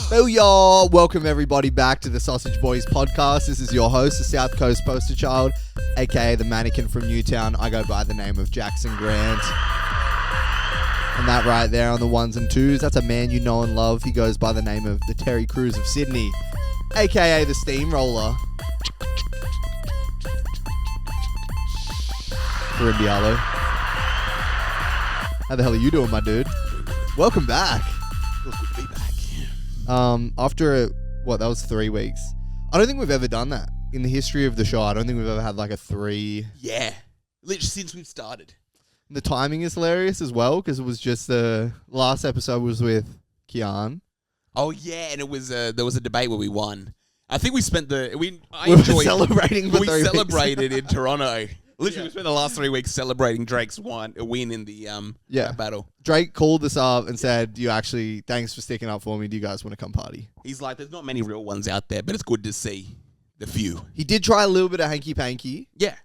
Booyah! Welcome everybody back to the Sausage Boys podcast. This is your host, the South Coast poster child, aka the mannequin from Newtown. I go by the name of Jackson Grant. And that right there on the ones and twos, that's a man you know and love. He goes by the name of the Terry Crews of Sydney, aka the Steamroller. Rimbialo. How the hell are you doing, my dude? Welcome back. Feels good to be back. After that was 3 weeks. I don't think we've ever done that in the history of the show. I don't think we've ever had like a 3. Yeah, literally since we've started. The timing is hilarious as well because it was just the last episode was with Kenyan. Oh yeah, and it was there was a debate where we won. I think we spent We were celebrating for 3 weeks. celebrated in Toronto. Literally, we spent the last 3 weeks celebrating Drake's win in the battle. Drake called us up and said, thanks for sticking up for me. Do you guys want to come party? He's like, there's not many real ones out there, but it's good to see the few. He did try a little bit of hanky-panky. Yeah.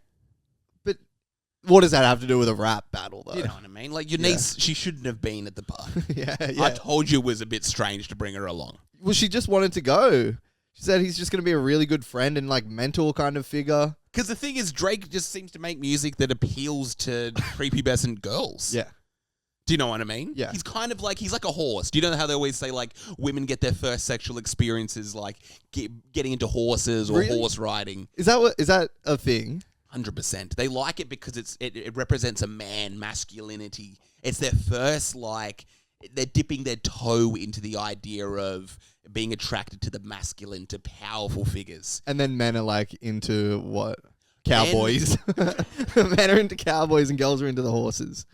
But what does that have to do with a rap battle, though? You know what I mean? Like, your niece, she shouldn't have been at the party. yeah. I told you it was a bit strange to bring her along. Well, she just wanted to go. She said he's just going to be a really good friend and, like, mentor kind of figure. Because the thing is, Drake just seems to make music that appeals to prepubescent girls. Yeah. Do you know what I mean? Yeah. He's kind of like, he's like a horse. Do you know how they always say, like, women get their first sexual experiences, like, getting into horses or horse riding? Is that a thing? 100%. They like it because it represents a man, masculinity. It's their first, like, they're dipping their toe into the idea of being attracted to the masculine, to powerful figures. And then men are like into what? Cowboys. Men are into cowboys and girls are into the horses.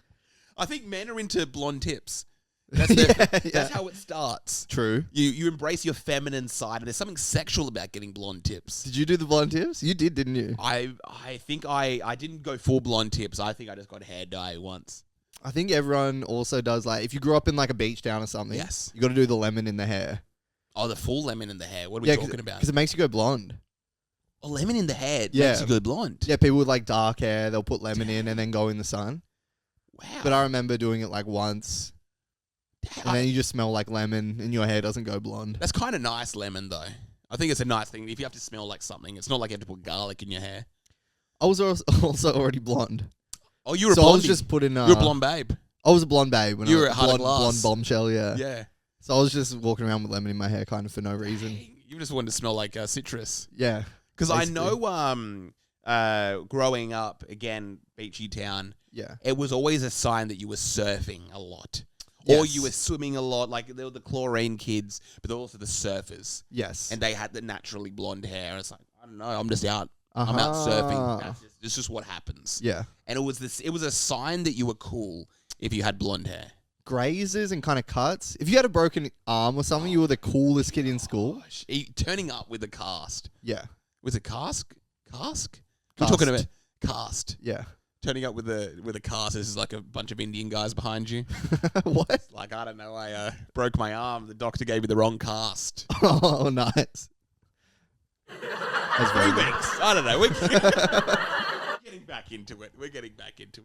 I think men are into blonde tips. That's how it starts. True. You embrace your feminine side, and there's something sexual about getting blonde tips. Did you do the blonde tips? You did, didn't you? I think I didn't go full blonde tips. I think I just got hair dye once. I think everyone also does, like, if you grew up in like a beach town or something, yes, you got to do the lemon in the hair. Oh, the full lemon in the hair. What are we talking about? Because it makes you go blonde. Oh, lemon in the hair makes you go blonde. Yeah, people with like dark hair, they'll put lemon in and then go in the sun. Wow. But I remember doing it like once. And then you just smell like lemon and your hair doesn't go blonde. That's kind of nice, lemon, though. I think it's a nice thing. If you have to smell like something, it's not like you have to put garlic in your hair. I was also already blonde. Oh, you were a blonde. I was just putting... you were a blonde babe. I was a blonde babe. When you I were was at Heart of Glass. Blonde bombshell, yeah. Yeah. So I was just walking around with lemon in my hair kind of for no reason. You just wanted to smell like citrus. Yeah. Because I know growing up, again, beachy town, it was always a sign that you were surfing a lot. Yes. Or you were swimming a lot. Like, there were the chlorine kids, but there were also the surfers. Yes. And they had the naturally blonde hair. It's like, I don't know, I'm just out. I'm out surfing. It's just what happens. Yeah. And it was a sign that you were cool if you had blonde hair. Grazes and kind of cuts. If you had a broken arm or something, you were the coolest kid in school. Turning up with a cast. Yeah. Was it cask? Cask? We're talking about cast. Yeah. Turning up with a cast. This is like a bunch of Indian guys behind you. What? Like, I don't know. I broke my arm. The doctor gave me the wrong cast. Oh, nice. That's 3 weeks. I don't know. We're getting back into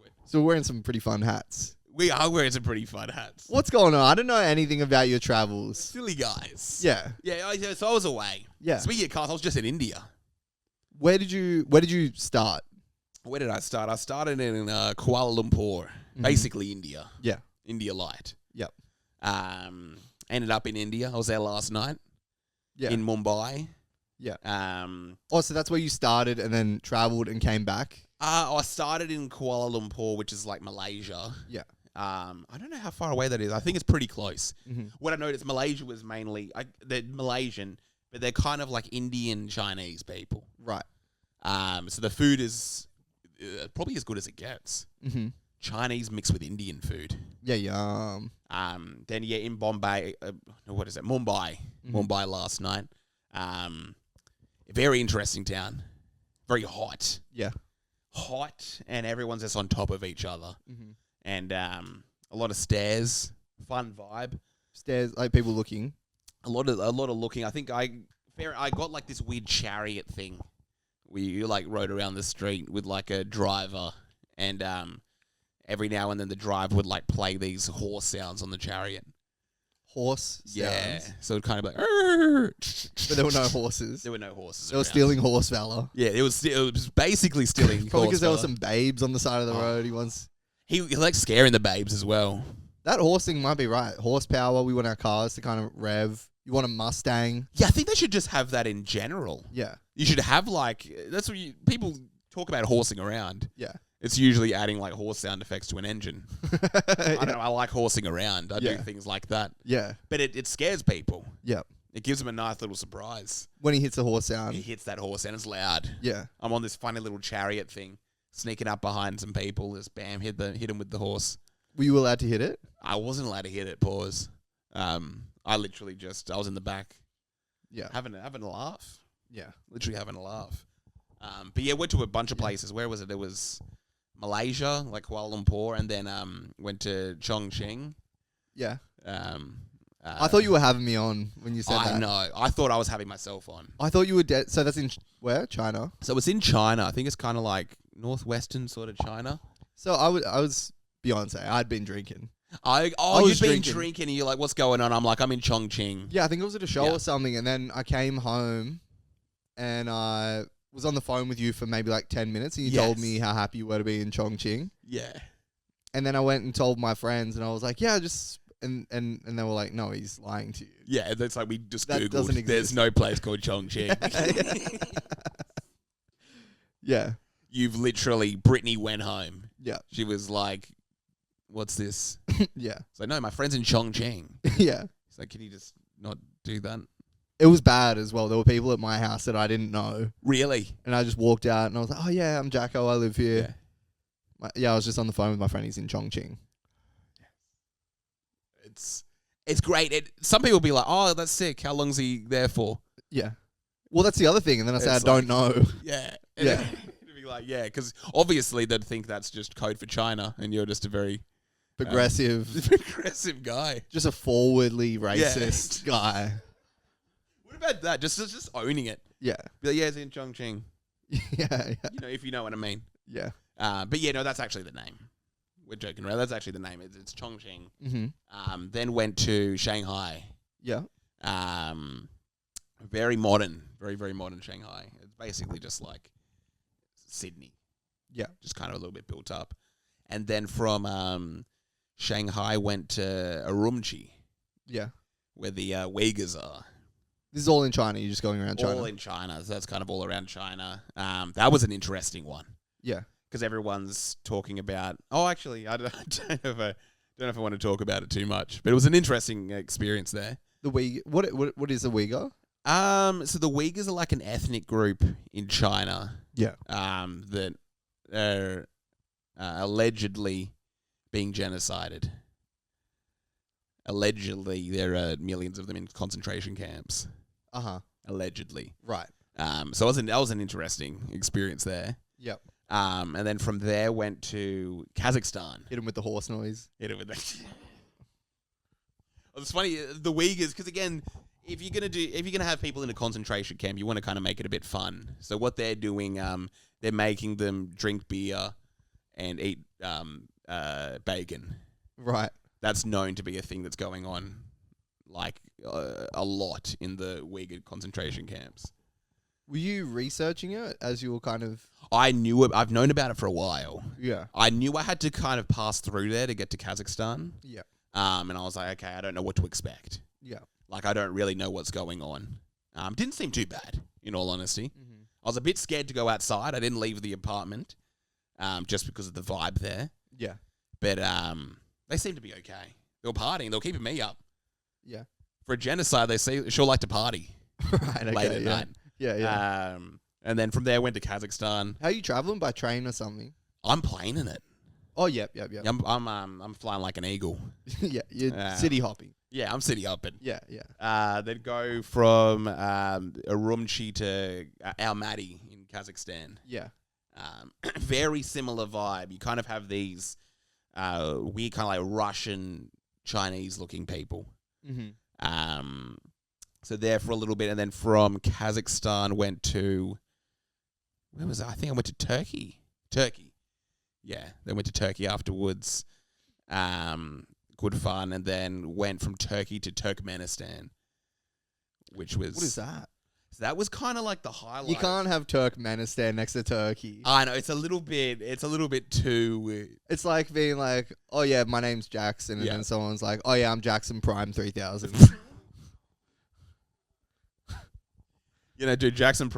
it. So we're wearing some pretty fun hats. We are wearing some pretty fun hats. What's going on? I don't know anything about your travels. Silly guys. Yeah. Yeah, so I was away. Yeah. Speaking of cars, I was just in India. Where did you start? Where did I start? I started in Kuala Lumpur, basically India. Yeah. India light. Yep. Ended up in India. I was there last night. Yeah. In Mumbai. Yeah. So that's where you started and then traveled and came back? I started in Kuala Lumpur, which is like Malaysia. Yeah. I don't know how far away that is. I think it's pretty close. Mm-hmm. What I noticed, Malaysia was mainly... they're Malaysian, but they're kind of like Indian Chinese people. Right. So the food is probably as good as it gets. Mm-hmm. Chinese mixed with Indian food. Yeah, yum. Then, in Bombay... Mumbai. Mm-hmm. Mumbai last night. A very interesting town. Very hot. Yeah. Hot, and everyone's just on top of each other. Mm-hmm. And a lot of stairs. Fun vibe. Stairs, like people looking. A lot of looking. I think I got like this weird chariot thing where you like rode around the street with like a driver, and every now and then the driver would like play these horse sounds on the chariot. horse sounds. Yeah. So it kind of like, "Arr!" But there were no horses. There were no horses. They were around. stealing horse valor. Yeah, it was basically stealing. Probably because there were valor. some babes on the side of the road. He likes scaring the babes as well. That horse thing might be right. Horsepower. We want our cars to kind of rev. You want a Mustang. Yeah, I think they should just have that in general. Yeah. You should have that's what people talk about horsing around. Yeah. It's usually adding like horse sound effects to an engine. I don't know. I like horsing around. I do things like that. Yeah. But it scares people. Yeah. It gives them a nice little surprise. When he hits the horse sound. He hits that horse and it's loud. Yeah. I'm on this funny little chariot thing, sneaking up behind some people. Just bam, hit him with the horse. Were you allowed to hit it? I wasn't allowed to hit it. Pause. I literally I was in the back. Yeah. Having a laugh. Yeah. Literally having a laugh. But yeah, went to a bunch of places. Where was it? There was Malaysia, like Kuala Lumpur, and then went to Chongqing. Yeah. I thought you were having me on when you said that. I know. I thought I was having myself on. I thought you were dead. So that's in where? China? So it's in China. I think it's kind of like northwestern sort of China. So I was Beyonce. I'd been drinking. You'd been drinking and you're like, what's going on? I'm like, I'm in Chongqing. Yeah, I think it was at a show or something. And then I came home and I was on the phone with you for maybe like 10 minutes and you told me how happy you were to be in Chongqing. Yeah. And then I went and told my friends and I was like, yeah, just... And they were like, no, he's lying to you. Yeah, that's like we just that Googled. There's no place called Chongqing. Yeah. You've literally... Brittany went home. Yeah. She was like, what's this? Yeah. It's like, no, my friend's in Chongqing. Yeah. It's like, can you just not do that? It was bad as well. There were people at my house that I didn't know. Really? And I just walked out and I was like, oh yeah, I'm Jacko. I live here. Yeah. I was just on the phone with my friend. He's in Chongqing. It's great. Some people be like, oh, that's sick. How long's he there for? Yeah. Well, that's the other thing. And then I said, I don't know. Yeah. Yeah. It'd be like, yeah, because obviously they'd think that's just code for China and you're just a very... Progressive guy. Just a forwardly racist guy. What about that? Just owning it. Yeah. Be like, yeah, it's in Chongqing. Yeah. If you know what I mean. Yeah. But yeah, no, that's actually the name. We're joking around. That's actually the name. It's Chongqing. Mm-hmm. Then went to Shanghai. Yeah. Very modern. Very, very modern Shanghai. It's basically just like Sydney. Yeah. Just kind of a little bit built up. And then from Shanghai went to Urumqi. Yeah. Where the Uyghurs are. This is all in China. You're just going around China. All in China. So that's kind of all around China. That was an interesting one. Yeah. Because everyone's talking about... Oh, actually, I don't know if I want to talk about it too much. But it was an interesting experience there. The Uyghur... What is a Uyghur? So the Uyghurs are like an ethnic group in China. Yeah. That are allegedly being genocided. Allegedly, there are millions of them in concentration camps. Uh-huh. Allegedly. Right. So that was an interesting experience there. Yep. And then from there went to Kazakhstan. Hit him with the horse noise. Hit him with that. It's funny, the Uyghurs, because again, if you're gonna have people in a concentration camp, you want to kind of make it a bit fun. So what they're doing, they're making them drink beer and eat bacon. Right. That's known to be a thing that's going on, like a lot in the Uyghur concentration camps. Were you researching it as you were kind of... I knew it. I've known about it for a while. Yeah. I knew I had to kind of pass through there to get to Kazakhstan. Yeah. And I was like, okay, I don't know what to expect. Yeah. Like, I don't really know what's going on. Didn't seem too bad, in all honesty. Mm-hmm. I was a bit scared to go outside. I didn't leave the apartment, just because of the vibe there. Yeah. But they seemed to be okay. They were partying. They were keeping me up. Yeah. For a genocide, they sure like to party. Right. Okay, late at night. Yeah. Yeah. And then from there, I went to Kazakhstan. How are you traveling? By train or something? I'm planing it. Oh, yep. I'm flying like an eagle. Yeah, you're city hopping. Yeah, I'm city hopping. Yeah. They'd go from Urumqi to Almaty in Kazakhstan. Yeah. Very similar vibe. You kind of have these weird kind of like Russian, Chinese-looking people. Mm-hmm. So there for a little bit, and then from Kazakhstan went to... Where was I? I think I went to Turkey. Yeah, then went to Turkey afterwards. Quite good fun, and then went from Turkey to Turkmenistan, which was... What is that? So that was kind of like the highlight. You can't have Turkmenistan next to Turkey. I know, it's a little bit too... It's like being like, oh yeah, my name's Jackson, and then someone's like, oh yeah, I'm Jackson Prime 3000. You know, dude, Jackson's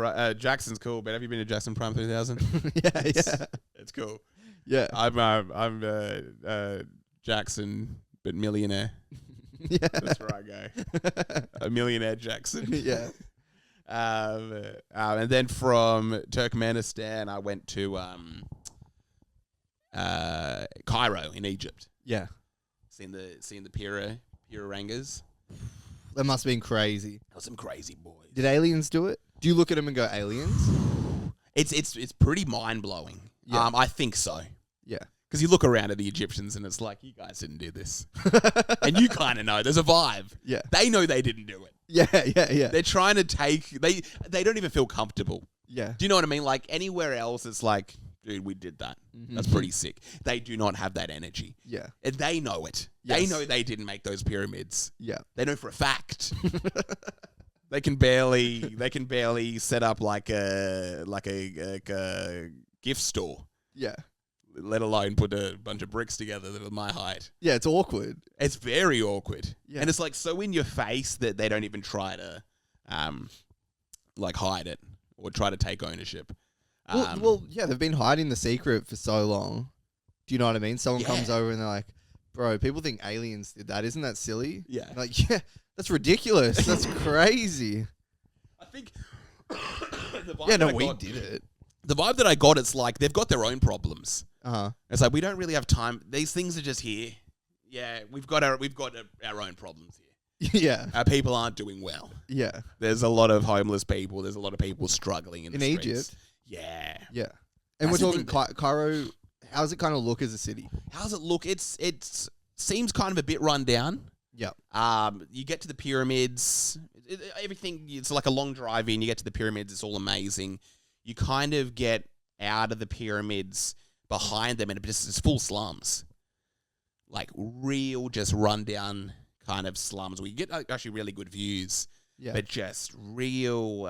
cool, but have you been to Jackson Prime 3000? Yeah. It's cool. Yeah. I'm Jackson, but millionaire. Yeah. That's where I go. A millionaire Jackson. Yeah. And then from Turkmenistan, I went to Cairo in Egypt. Yeah. Seen the Pirarangas. That must have been crazy. That was some crazy boys. Did aliens do it? Do you look at them and go, aliens? It's pretty mind blowing. Yeah. I think so. Yeah. Because you look around at the Egyptians and it's like, you guys didn't do this. And you kind of know. There's a vibe. Yeah. They know they didn't do it. Yeah. They're trying to take... They don't even feel comfortable. Yeah. Do you know what I mean? Like, anywhere else, it's like, dude, we did that. Mm-hmm. That's pretty sick. They do not have that energy. Yeah. And they know it. Yes. They know they didn't make those pyramids. Yeah. They know for a fact. They can barely set up like a gift store. Yeah. Let alone put a bunch of bricks together that are my height. Yeah, it's awkward. It's very awkward. Yeah. And it's like so in your face that they don't even try to like hide it or try to take ownership. Well, yeah, they've been hiding the secret for so long. Do you know what I mean? Someone comes over and they're like, bro, people think aliens did that. Isn't that silly? Yeah. Like, yeah, that's ridiculous. That's crazy. I think we did it. The vibe that I got, it's like they've got their own problems. Uh-huh. It's like we don't really have time. These things are just here. Yeah, we've got our own problems here. Yeah. Our people aren't doing well. Yeah. There's a lot of homeless people. There's a lot of people struggling in the streets. Egypt. Yeah. Yeah. And That's we're talking Cairo. How does it kind of look as a city? How does it look? It seems kind of a bit run down. Yeah. You get to the pyramids. Everything. It's like a long drive in. You get to the pyramids. It's all amazing. You kind of get out of the pyramids behind them, and it's full slums. Like real, just run down kind of slums where you get actually really good views. Yeah. But just real,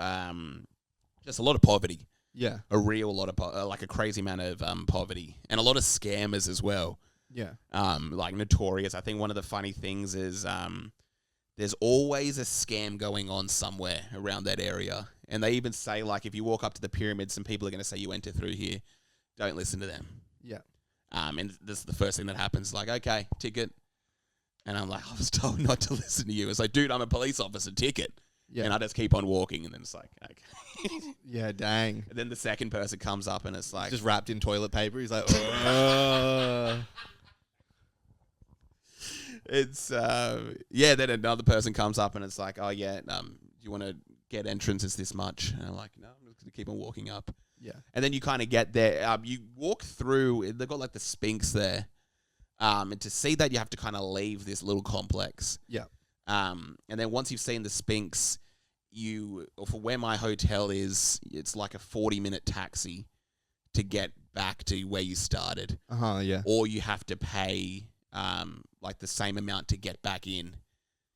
just a lot of poverty. Yeah. A real lot of, like a crazy amount of poverty. And a lot of scammers as well. Yeah. Like notorious. I think one of the funny things is there's always a scam going on somewhere around that area. And they even say, like, if you walk up to the pyramids, some people are going to say you enter through here. Don't listen to them. Yeah. And this is the first thing that happens. Like, okay, ticket. And I'm like, I was told not to listen to you. It's like, dude, I'm a police officer, ticket. Yeah. And I just keep on walking, and then it's like, okay. Yeah, dang. And then the second person comes up, and it's like... just wrapped in toilet paper. He's like, oh. It's, yeah, then another person comes up, and it's like, oh, yeah, do you want to get entrance? It's this much. And I'm like, no, I'm just going to keep on walking up. Yeah. And then you kind of get there. You walk through, they've got like the Sphinx there. And to see that, you have to kind of leave this little complex. Yeah. And then once you've seen the Sphinx, for where my hotel is, it's like a 40-minute taxi to get back to where you started. Uh-huh, yeah. Or you have to pay like the same amount to get back in.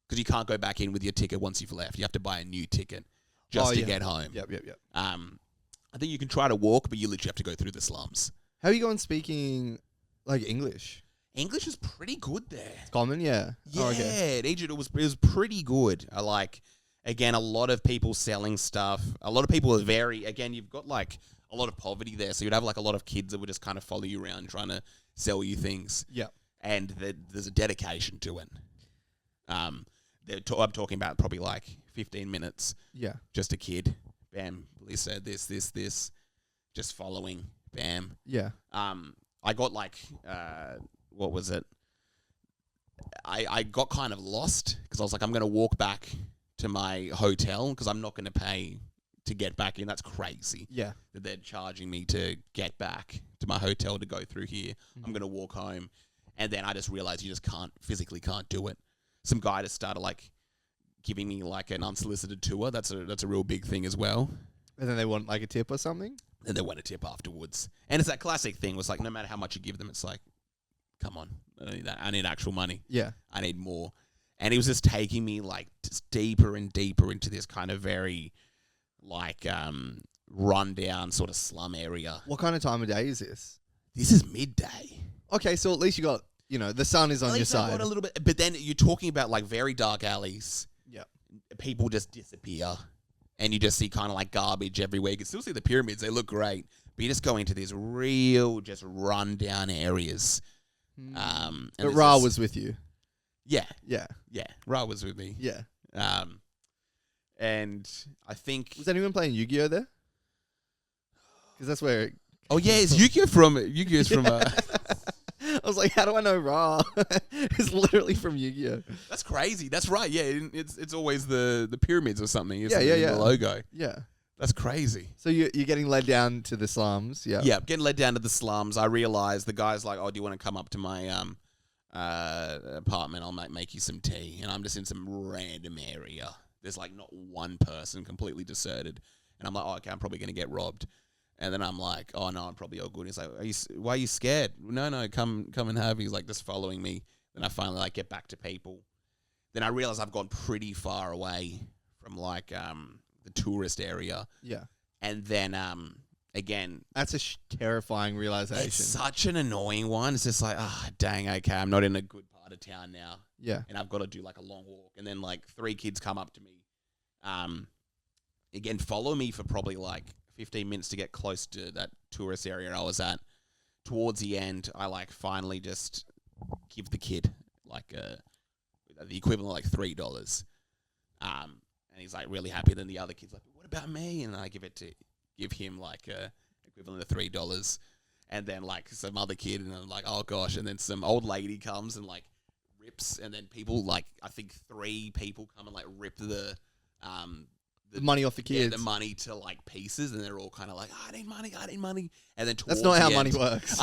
Because you can't go back in with your ticket once you've left. You have to buy a new ticket just to get home. Yep. I think you can try to walk, but you literally have to go through the slums. How are you going speaking, like, English? English is pretty good there. It's common, yeah. Yeah, in Egypt it was pretty good. I like, again, a lot of people selling stuff. A lot of people are again, you've got like a lot of poverty there. So you'd have like a lot of kids that would just kind of follow you around trying to sell you things. Yeah. And there's a dedication to it. I'm talking about probably like 15 minutes. Yeah. Just a kid. Bam. Police said this. Just following. Bam. Yeah. I got like, what was it? I got kind of lost because I was like, I'm going to walk back to my hotel because I'm not going to pay to get back in. That's crazy. Yeah. That they're charging me to get back to my hotel to go through here. Mm-hmm. I'm going to walk home. And then I just realized you just physically can't do it. Some guy just started like giving me like an unsolicited tour. That's a real big thing as well. And then they want like a tip or something? And they want a tip afterwards. And it's that classic thing was like, no matter how much you give them, it's like, come on, I don't need that. I need actual money. Yeah. I need more. And he was just taking me like just deeper and deeper into this kind of very like rundown sort of slum area. What kind of time of day is this? This is midday. Okay, so at least you got, the sun is on your side. Got a little bit, but then you're talking about like very dark alleys. Yeah. People just disappear. And you just see kind of like garbage everywhere. You can still see the pyramids. They look great. But you just go into these real, just run-down areas. But Ra was with you. Yeah. Yeah. Yeah. Ra was with me. Yeah. And I think... Was anyone playing Yu-Gi-Oh there? Because that's where... Oh, yeah. It's Yu-Gi-Oh from... Yu-Gi-Oh's from... I was like, how do I know Ra? It's literally from Yu-Gi-Oh. That's crazy. That's right. Yeah, it's always the pyramids or something. Isn't Yeah. The logo. Yeah. That's crazy. So you're getting led down to the slums. Yeah. Yeah, getting led down to the slums. I realized the guy's like, "Oh, do you want to come up to my apartment? I'll make you some tea." And I'm just in some random area. There's like not one person, completely deserted. And I'm like, "Oh, okay, I'm probably gonna get robbed." And then I'm like, "Oh no, I'm probably all good." He's like, "Why are you scared?" No, come and have. He's like just following me. Then I finally like get back to people. Then I realize I've gone pretty far away from like the tourist area. Yeah. And then again, that's a terrifying realization. It's such an annoying one. It's just like, dang, okay, I'm not in a good part of town now. Yeah. And I've got to do like a long walk. And then like 3 kids come up to me. Again, follow me for probably like 15 minutes to get close to that tourist area I was at. Towards the end, I like finally just give the kid like the equivalent of like $3. And he's like really happy. Then the other kid's like, "What about me?" And I give him like a equivalent of $3. And then like some other kid, and I'm like, "Oh gosh!" And then some old lady comes and like rips, and then people like I think 3 people come and like rip the money off the kids. Yeah, the money to like pieces, and they're all kind of like, "I need money." And then that's not how money works.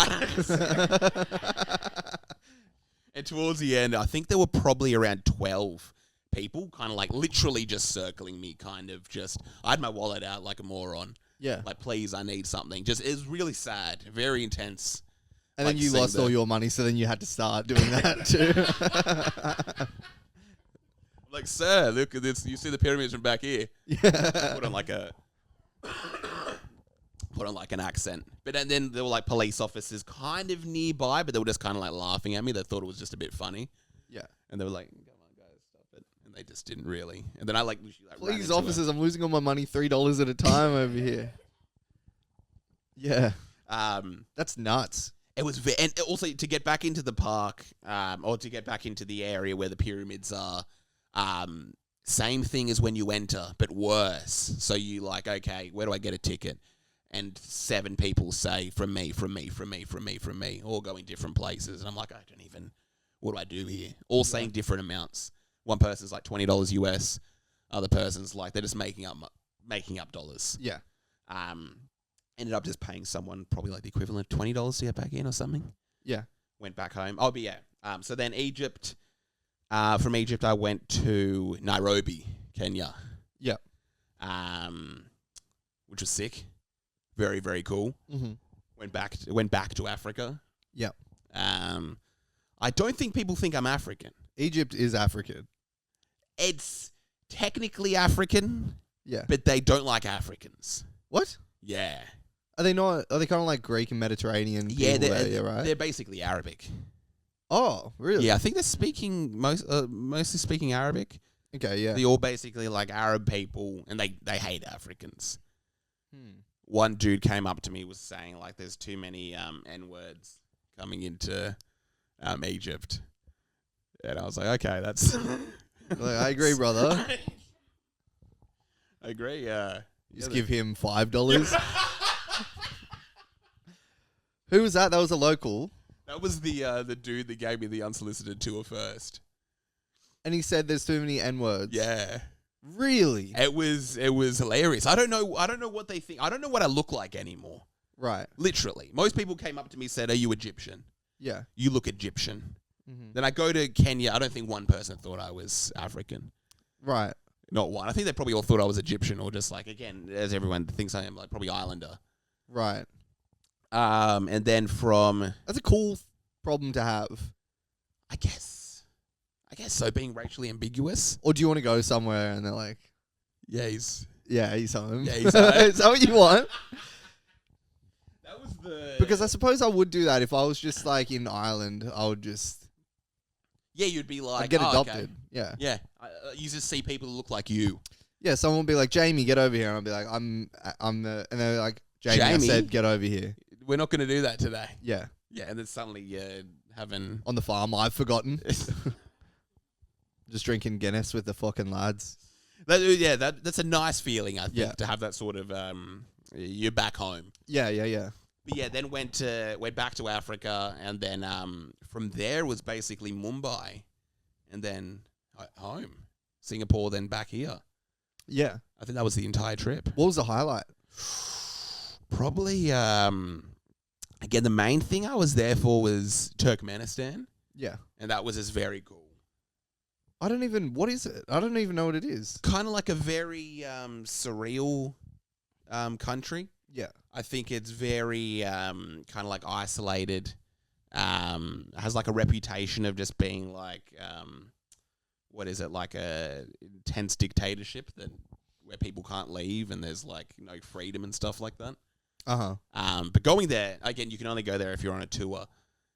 And towards the end, I think there were probably around 12 people kind of like literally just circling me, kind of just, I had my wallet out like a moron. Yeah. Like, please, I need something. Just, it was really sad, very intense. And then you lost all your money, so then you had to start doing that too. Like, sir, look at this. You see the pyramids from back here. Yeah. Put on like an accent. But then there were like police officers kind of nearby, but they were just kind of like laughing at me. They thought it was just a bit funny. Yeah. And they were like, "Come on, guys, stop it." And they just didn't really. And then I like, please, officers, I'm losing all my money $3 at a time over here. Yeah. That's nuts. It was, and also to get back into the park, or to get back into the area where the pyramids are, same thing as when you enter, but worse. So you like, okay, where do I get a ticket? And 7 people say, from me, all going different places. And I'm like, what do I do here? All saying different amounts. One person's like $20 US. Other person's like, they're just making up dollars. Yeah. Ended up just paying someone probably like the equivalent of $20 to get back in or something. Yeah. Went back home. Oh, but yeah. So then Egypt, from Egypt, I went to Nairobi, Kenya. Yeah. Which was sick. Very, very cool. Mm-hmm. Went back to Africa. Yeah. I don't think people think I'm African. Egypt is African. It's technically African. Yeah. But they don't like Africans. What? Yeah. Are they not? Are they kind of like Greek and Mediterranean? Yeah, right? They're basically Arabic. Oh, really? Yeah, I think they're speaking mostly speaking Arabic. Okay, yeah. They're all basically like Arab people, and they hate Africans. One dude came up to me, was saying like, "There's too many N-words coming into Egypt," and I was like, "Okay, that's." I agree, brother. I agree. Just give him $5. Who was that? That was a local. That was the dude that gave me the unsolicited tour first. And he said there's too many N-words. Yeah. Really? It was hilarious. I don't know what they think. I don't know what I look like anymore. Right. Literally. Most people came up to me and said, "Are you Egyptian?" Yeah. You look Egyptian. Mm-hmm. Then I go to Kenya. I don't think one person thought I was African. Right. Not one. I think they probably all thought I was Egyptian, or just like, again, as everyone thinks I am, like probably Islander. Right. And then from... That's a cool problem to have? I guess so. Being racially ambiguous. Or do you want to go somewhere and they're like, yeah, he's home. Yeah, he's home. Is that what you want? That was the... Because I suppose I would do that if I was just like in Ireland. I would just... Yeah, you'd be like... I'd get adopted. Okay. Yeah. Yeah. You just see people who look like you. Yeah, someone would be like, Jamie, get over here. And I'd be like, I'm the... And they're like, Jamie, I said, get over here. We're not going to do that today. Yeah. Yeah, and then suddenly you're having... On the farm, I've forgotten. Just drinking Guinness with the fucking lads. That's a nice feeling, I think, Yeah. to have that sort of... you're back home. Yeah. But yeah, then went back to Africa, and then from there was basically Mumbai, and then home, Singapore, then back here. Yeah. I think that was the entire trip. What was the highlight? Probably, again, the main thing I was there for was Turkmenistan. Yeah. And that was just very cool. What is it? I don't even know what it is. Kind of like a very surreal country. Yeah. I think it's very kind of like isolated. Has like a reputation of just being like, what is it, like a intense dictatorship where people can't leave and there's like no freedom and stuff like that. But going there, again, you can only go there if you're on a tour.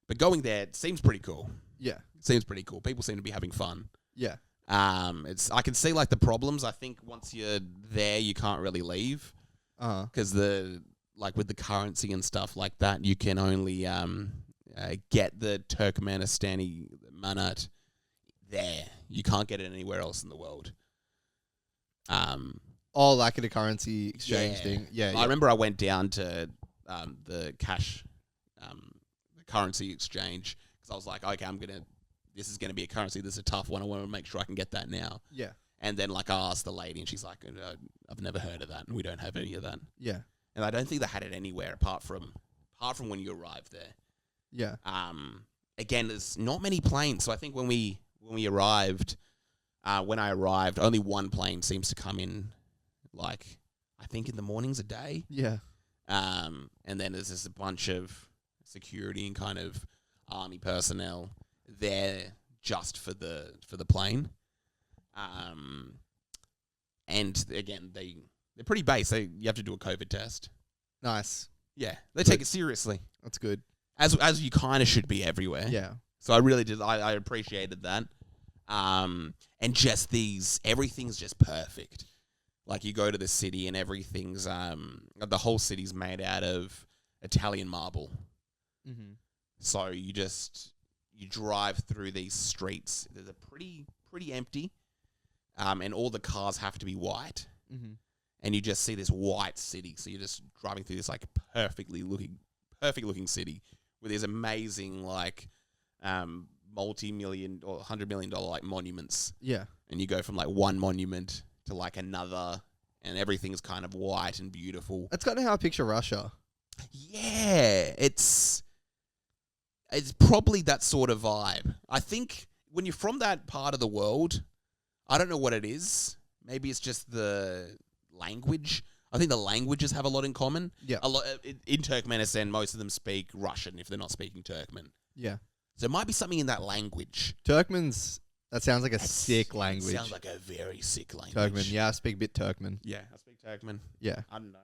But going there, it seems pretty cool. Yeah. It seems pretty cool. People seem to be having fun. Yeah. I can see like the problems. I think once you're there, you can't really leave. Because with the currency and stuff like that, you can only get the Turkmenistani manat there. You can't get it anywhere else in the world. Like at a currency exchange thing. Yeah. I remember I went down to the the currency exchange because I was like, okay, this is gonna be a currency. This is a tough one. I want to make sure I can get that now. Yeah. And then like I asked the lady, and she's like, I've never heard of that, and we don't have any of that. Yeah. And I don't think they had it anywhere apart from when you arrived there. Yeah. Again, there's not many planes, so I think when I arrived, only one plane seems to come in, like I think in the mornings a day. Yeah. And then there's just a bunch of security and kind of army personnel there just for the plane. And again, they're pretty base. You have to do a COVID test. Nice. Yeah, they take it seriously. That's good. As you kind of should be everywhere. Yeah. So I really did. I appreciated that. And just everything's just perfect. Like you go to the city and everything's the whole city's made out of Italian marble. Mm-hmm. So you drive through these streets. They're pretty empty. And all the cars have to be white. Mm-hmm. And you just see this white city. So you're just driving through this like perfect looking city with these amazing like multi-million or $100 million like monuments. Yeah. And you go from like one monument to like another, and everything's kind of white and beautiful. That's kind of how I picture Russia. Yeah, it's probably that sort of vibe. I think when you're from that part of the world, I don't know what it is. Maybe it's just the language. I think the languages have a lot in common. Yeah. A lot in Turkmenistan, most of them speak Russian if they're not speaking Turkmen. Yeah. So it might be something in that language. Turkmen's, that sounds like a sick language. Sounds like a very sick language. Turkmen, yeah, I speak a bit Turkmen. Yeah, I speak Turkmen. Yeah. I don't know.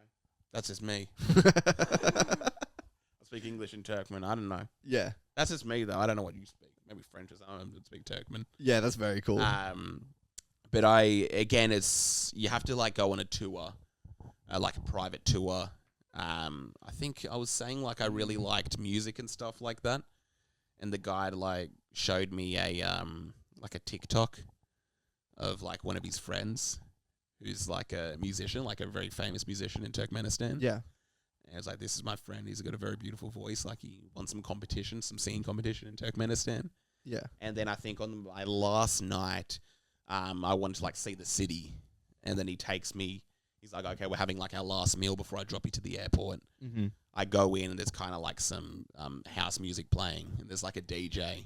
That's just me. I speak English and Turkmen. I don't know. Yeah. That's just me, though. I don't know what you speak. Maybe French or something. I speak Turkmen. Yeah, that's very cool. But you have to like go on a tour, like a private tour. I think I was saying like I really liked music and stuff like that, and the guide like showed me a TikTok of like one of his friends who's like a musician, like a very famous musician in Turkmenistan. Yeah. And I was like, this is my friend. He's got a very beautiful voice. Like he won some singing competition in Turkmenistan. Yeah. And then I think on my last night, I wanted to like see the city, and then he takes me. He's like, okay, we're having like our last meal before I drop you to the airport. Mm-hmm. I go in and there's kind of like some house music playing, and there's like a DJ,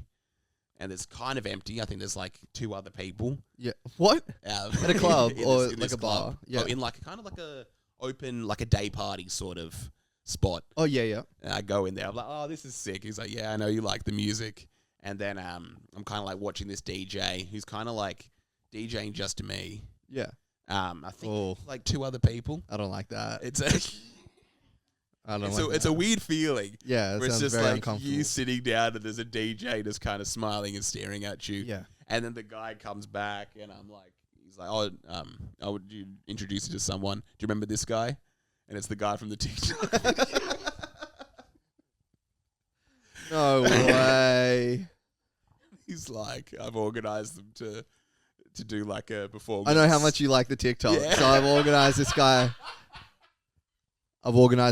and it's kind of empty. I think there's like 2 other people. Yeah. What? At a club or like a bar? Yeah. Oh, in like kind of like a open, like a day party sort of spot. Oh, yeah. And I go in there. I'm like, oh, this is sick. He's like, yeah, I know you like the music. And then I'm kind of like watching this DJ who's kind of like DJing just to me. Yeah. I think like 2 other people. I don't like that. It's a weird feeling. Yeah, where it's just like you sitting down and there's a DJ just kind of smiling and staring at you. Yeah. And then the guy comes back and he's like, oh, would you introduce you to someone? Do you remember this guy? And it's the guy from the TikTok. No way. He's like, I've organized them to do like a performance. I know how much you like the TikTok. Yeah. So I've organized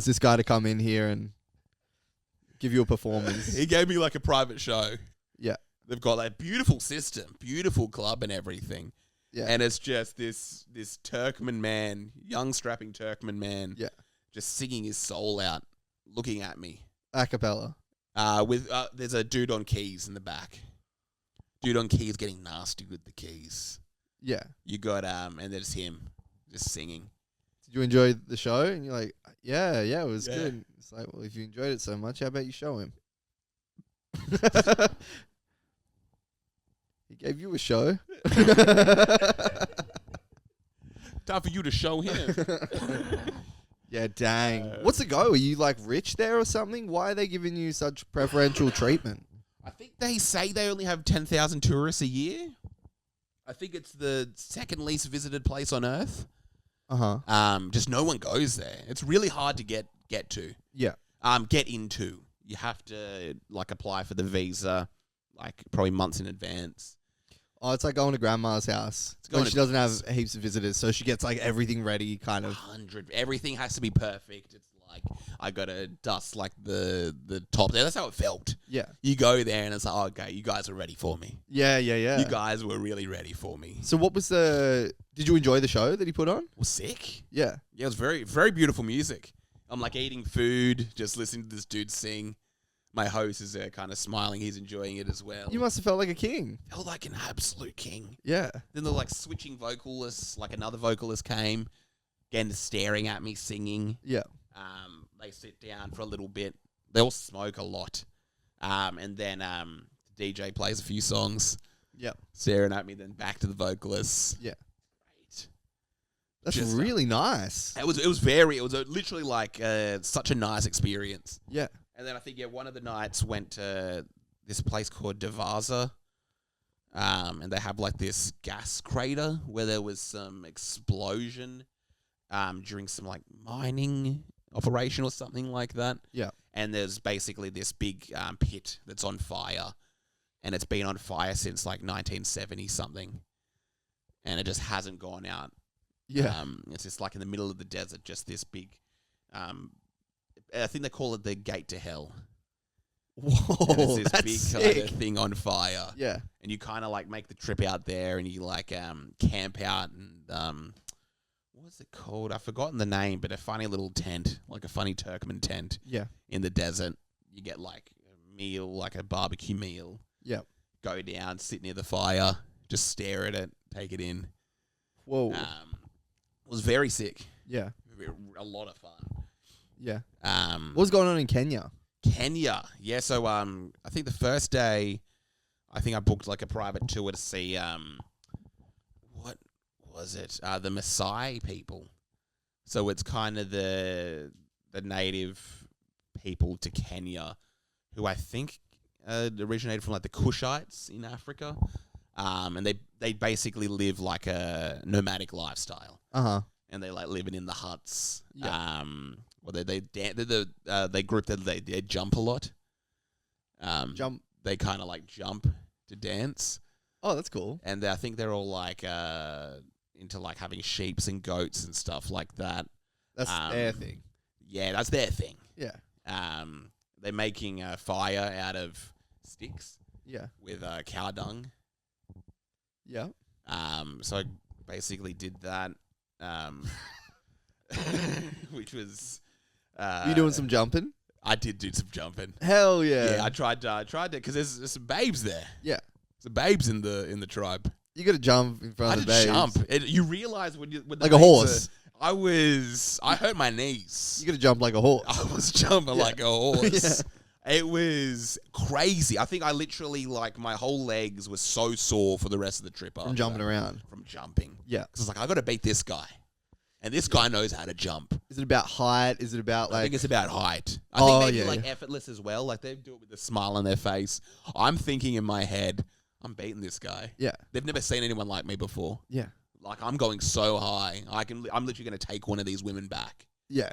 this guy to come in here and give you a performance. He gave me like a private show. Yeah. They've got like beautiful system, beautiful club and everything. Yeah. And it's just this Turkmen man, young strapping Turkmen man. Yeah. Just singing his soul out, looking at me. A cappella. There's a dude on keys in the back. Dude on keys getting nasty with the keys. Yeah. You got and there's him just singing. Did you enjoy the show? And you're like, yeah, it was good. It's like, well, if you enjoyed it so much, how about you show him? He gave you a show. Time for you to show him. Yeah, dang. What's the go? Are you like rich there or something? Why are they giving you such preferential treatment? I think they say they only have 10,000 tourists a year. I think it's the second least visited place on earth. Just no one goes there. It's really hard to get to. Yeah. Get into. You have to like apply for the visa, like probably months in advance. Oh, it's like going to grandma's house when she doesn't have heaps of visitors, so she gets like everything ready, kind of. 100. Everything has to be perfect. It's like I gotta dust like the top there. That's how it felt. Yeah. You go there and it's like, oh, okay, you guys are ready for me. Yeah. You guys were really ready for me. So what was did you enjoy the show that he put on? It was sick. Yeah. Yeah, it was very, very beautiful music. I'm like eating food, just listening to this dude sing. My host is there kind of smiling. He's enjoying it as well. You must have felt like a king. Felt like an absolute king. Yeah. Then they're like switching vocalists. Like another vocalist came, again staring at me singing. Yeah. They sit down for a little bit. They all smoke a lot. And then the DJ plays a few songs. Yeah. Staring at me, then back to the vocalists. Yeah. Great. That's just really nice. It was literally like such a nice experience. Yeah. And then I think, one of the nights went to this place called Devaza. And they have like this gas crater where there was some explosion during some like mining operation or something like that. Yeah. And there's basically this big pit that's on fire. And it's been on fire since like 1970 something. And it just hasn't gone out. Yeah. It's just like in the middle of the desert, just this big... I think they call it the gate to hell. Whoa, and it's this that's big sick. kind of thing on fire. Yeah. And you kind of like make the trip out there and you like camp out and what was it called? I've forgotten the name, but a funny little tent, like a funny Turkmen tent. Yeah. In the desert. You get like a meal, like a barbecue meal. Yeah. Go down, sit near the fire, just stare at it, take it in. Whoa. It was very sick. Yeah. A lot of fun. Yeah. What's going on in Kenya? Kenya. Yeah, so I think the first day I think I booked like a private tour to see what was it? The Maasai people. So it's kind of the native people to Kenya who I think originated from like the Kushites in Africa. And they basically live like a nomadic lifestyle. Uh-huh. And they like living in the huts. Yeah. Well, they group that they jump a lot. Jump. They kind of like jump to dance. Oh, that's cool. And I think they're all like into like having sheeps and goats and stuff like that. That's their thing. Yeah, that's their thing. Yeah. They're making a fire out of sticks. Yeah. With cow dung. Yeah. So I basically did that. Which was you doing some jumping? I did do some jumping. Hell yeah! Yeah, I tried to because there's some babes there. Yeah, some babes in the tribe. You got to jump in front of the babes. Jump. You realize when like a horse. I hurt my knees. You gotta jump like a horse. I was jumping like a horse. Yeah. It was crazy. I think I literally, like, my whole legs were so sore for the rest of the trip. From jumping around. From jumping. Yeah. Because I was like, I got to beat this guy. And this guy knows how to jump. Is it about height? Is it about, like... I think it's about height. I think maybe, like, effortless as well. Like, they do it with a smile on their face. I'm thinking in my head, I'm beating this guy. Yeah. They've never seen anyone like me before. Yeah. Like, I'm going so high. I'm literally going to take one of these women back. Yeah.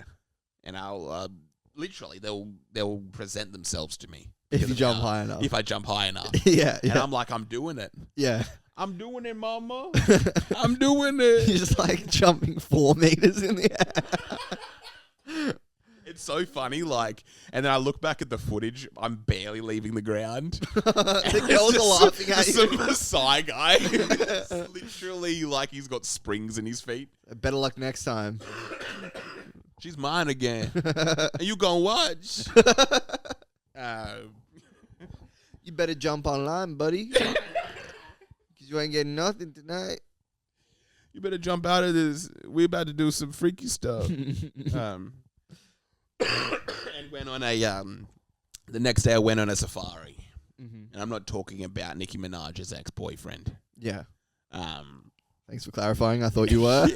And I'll... literally, they'll present themselves to me. If you jump high enough. If I jump high enough. Yeah. And I'm like, I'm doing it. Yeah. I'm doing it, mama. I'm doing it. You're just like jumping 4 meters in the air. It's so funny, like, and then I look back at the footage, I'm barely leaving the ground. The girls are laughing at you. Some Maasai guy. Literally, like, he's got springs in his feet. Better luck next time. She's mine again. Are you gonna watch? You better jump online, buddy. Because you ain't getting nothing tonight. You better jump out of this. We're about to do some freaky stuff. And went on the next day I went on a safari. Mm-hmm. And I'm not talking about Nicki Minaj's ex-boyfriend. Yeah. Thanks for clarifying. I thought you were.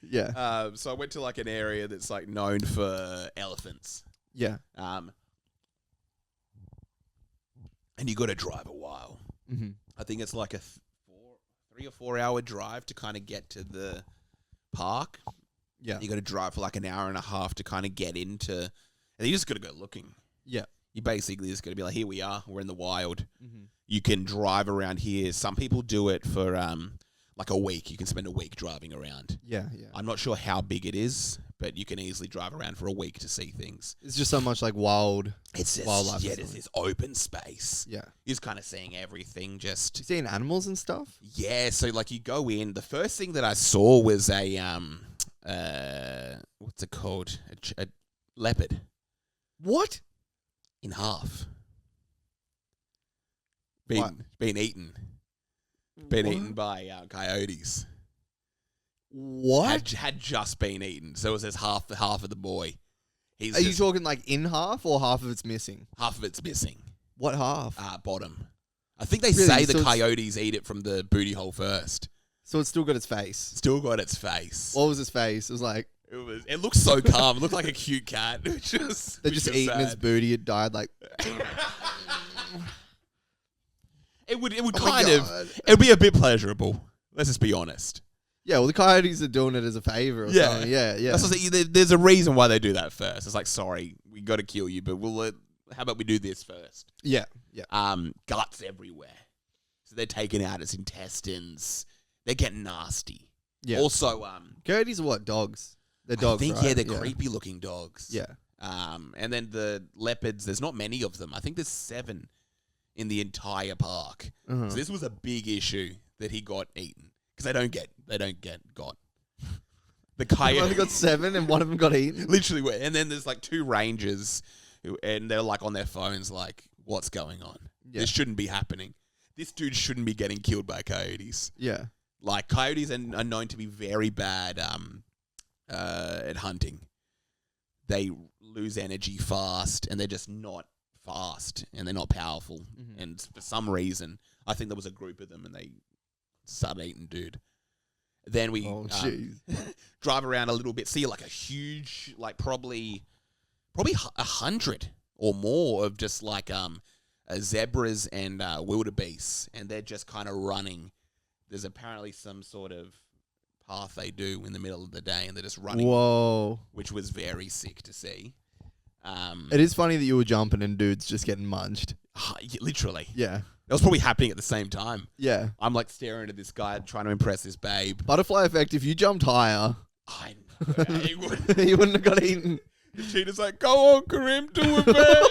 Yeah. So I went to like an area that's like known for elephants. Yeah. And you got to drive a while. Mm-hmm. I think it's like a 3 or 4 hour drive to kind of get to the park. Yeah. You got to drive for like an hour and a half to kind of get into, and you just got to go looking. Yeah. You basically just got to be like, here we are. We're in the wild. Mm-hmm. You can drive around here. Some people do it for like a week. You can spend a week driving around. Yeah, yeah. I'm not sure how big it is, but you can easily drive around for a week to see things. It's just so much like wildlife. Yeah, there's this open space. Yeah. You're just kind of seeing everything. Just you seeing animals and stuff? Yeah, so like you go in. The first thing that I saw was a what's it called? A leopard. What? In half. Been eaten. Been eaten by coyotes. What? Had just been eaten. So it was half of the boy. Are you talking like in half or half of it's missing? Half of it's missing. What half? Bottom. I think they say the coyotes eat it from the booty hole first. So it's still got its face. Still got its face. What was its face? It was like... It looked so calm. It looked like a cute cat. They're just eating its booty. It died like... It would kind of... It would be a bit pleasurable. Let's just be honest. Yeah, well, the coyotes are doing it as a favor or something. Yeah, yeah. That's what I'm saying. There's a reason why they do that first. It's like, sorry, we got to kill you, but how about we do this first? Yeah, yeah. Guts everywhere. So they're taking out its intestines. They're getting nasty. Yeah. Also, coyotes are what? Dogs? They're dogs, I think, right? yeah, they're creepy looking dogs. Yeah. And then the leopards, there's not many of them. I think there's 7 in the entire park. Uh-huh. So this was a big issue that he got eaten. Because they don't get got. The coyote only got 7 and one of them got eaten. Literally, and then there's like 2 rangers, and they're like on their phones, like, "What's going on? Yeah. This shouldn't be happening. This dude shouldn't be getting killed by coyotes." Yeah, like coyotes are known to be very bad at hunting. They lose energy fast, and they're just not fast, and they're not powerful. Mm-hmm. And for some reason, I think there was a group of them, and they started eating dude. Then we drive around a little bit, see like a huge, like probably 100 or more of just like zebras and wildebeests, and they're just kind of running. There's apparently some sort of path they do in the middle of the day, and they're just running. Whoa! Which was very sick to see. It is funny that you were jumping and dudes just getting munched. Literally. Yeah. That was probably happening at the same time. Yeah. I'm like staring at this guy trying to impress this babe. Butterfly effect, if you jumped higher... I know. He wouldn't. You wouldn't have got eaten. The cheetah's like, go on, Karim, do it, man.